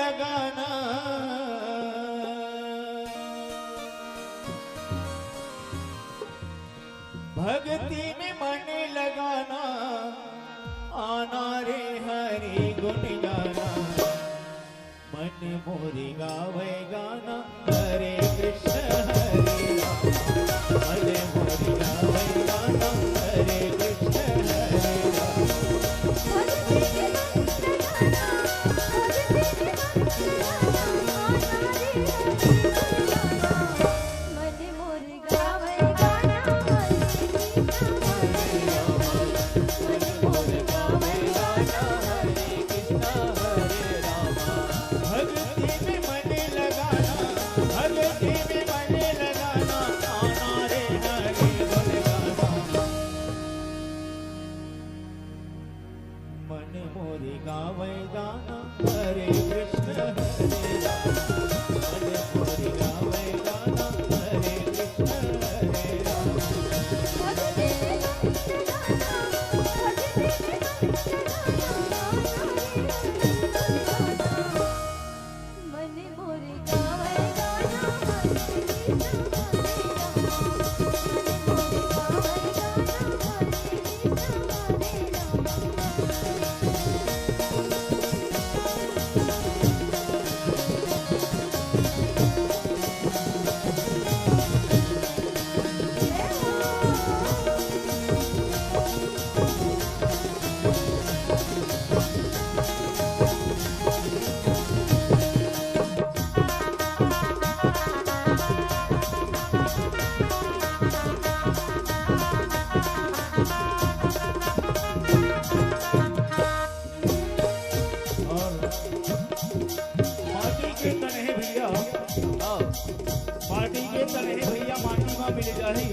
लगाना, भक्ति में मन लगाना, आना रे हरि गुण गाना, मन मोरी गावे गाना, हरे कृष्ण हरे राम, मन मोरी गावे गाना, हरे कृष्ण हरे राम। मन मोरी गावे गाना, हरे कृष्ण हरे राम, मन मोरी गावे गाना, हरे कृष्ण हरे राम। माटी के तने भैया माटी माँ मिल जाही,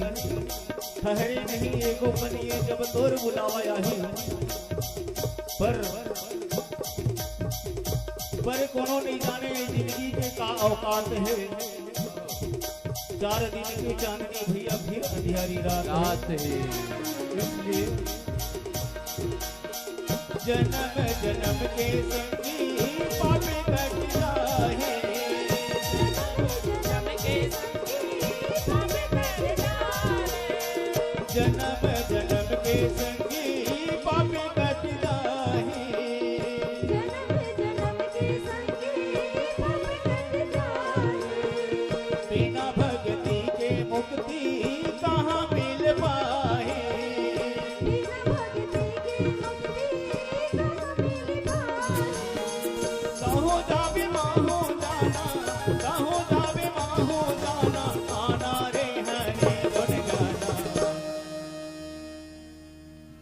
ठहरे नहीं एको बनिए जब तोर बुलावा आही। पर कोनो नहीं जाने जिंदगी के का औकात है, 4 दिन की चांदनी भैया फिर अंधियारी रात है। इसलिए जन्म जन्म के संगी पापे कट जाए, जन्म जन्म के संगी पापी कट जाही, बिना भक्ति के मुक्ति कहाँ मिल पाए, कहो जावे माहो जाना, कहो जावे माहो जाना, आना रे हरे गुण गाना,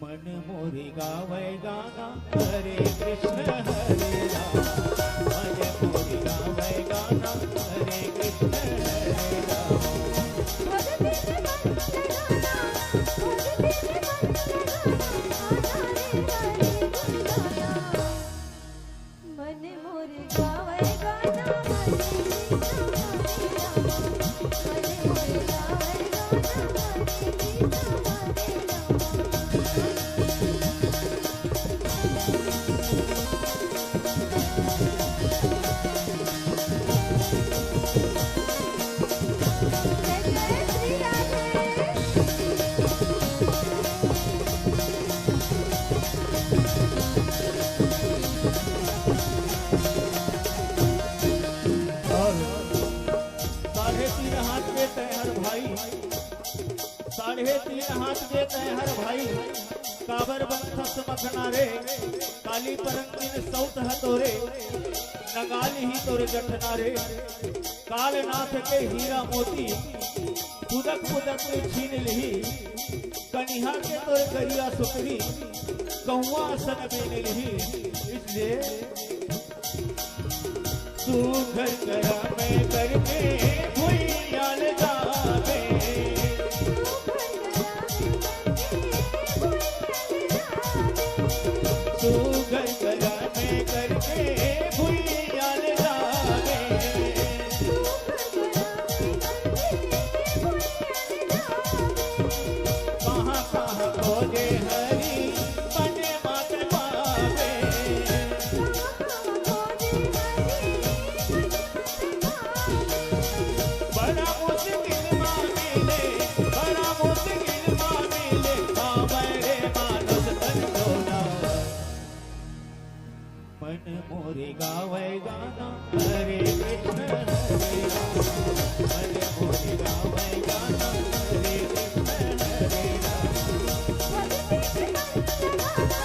मन मोरी गावे गाना, हरे कृष्ण हरे राम, मन मोरी गावे गाना, हरे कृष्ण हरे राम। साढ़े 3 हाथ देते हैं हर भाई, काबर बंथस मखना रे, काली परंगिन सौत हतोरे, नगाली ही तोरे जठना रे, कालनाथ के हीरा मोती, पुदक पुदक में छीन लिही, कनिहा के तोरे करिया सुकरी, कौआ सन बेन लिही। इसलिए तू घर करा मैं करके भुइयाल जावे, तू घर करा मैं करके भुइयाल जावे, कहाँ कहाँ खोजे हरी बने मात पावे, मन मोरे गावे गाना हरे कृष्ण हरे राम, मन मोरे गावे गाना हरे कृष्ण हरे राम। मन मोर गावे गाना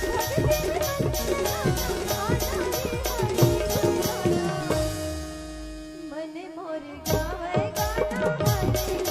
हरे कृष्ण हरे राम, मन मोर गावे गाना हरे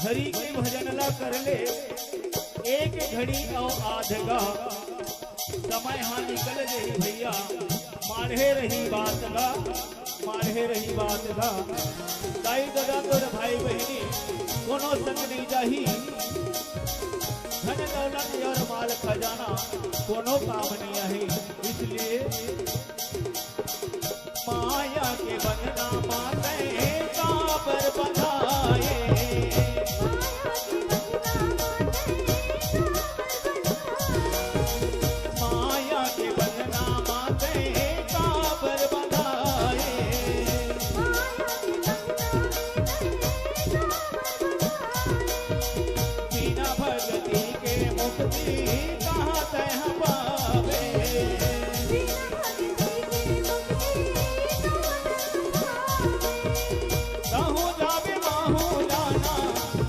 हरि के भजन ला कर ले एक घड़ी और आधगा समय हाँ निकल गई भैया, मारे रही बात गा, मारे रही बात गा। ताई दादा तोर भाई बहनी कोनो संग नहीं जाही, धन दौलत और माल खजाना कोनो काम नहीं आही। इसलिए माया के बंधना माते काबर बंधाए, माया के बंधना माते काबर बंधाए। बिना भगति के मुक्ति कहाँ तह पावे, कहूँ जाबे माहू जाना,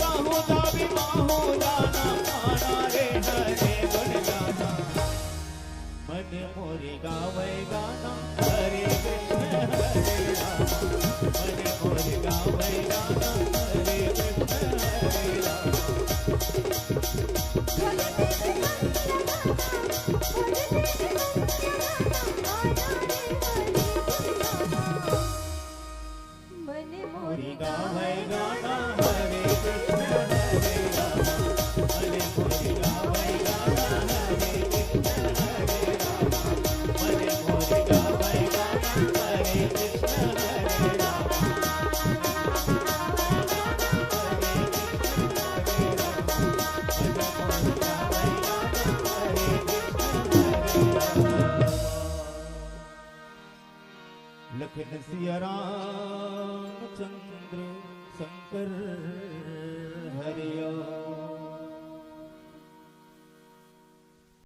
कहूँ जाबे माहू जाना, माना रे हरे गुण गाना। मन मोरे गावे गाना हरे कृष्ण हरे राम, मन मोरे गावे गाना हरे कृष्ण हरे राम। मन मोरे गावे गाना हरे कृष्ण हरे राम, मन मोरे गावे गाना हरे कृष्ण हरे राम, मन मोरे गावे गाना हरे कृष्ण हरे राम, लखन सिया राम चंद्र शंकर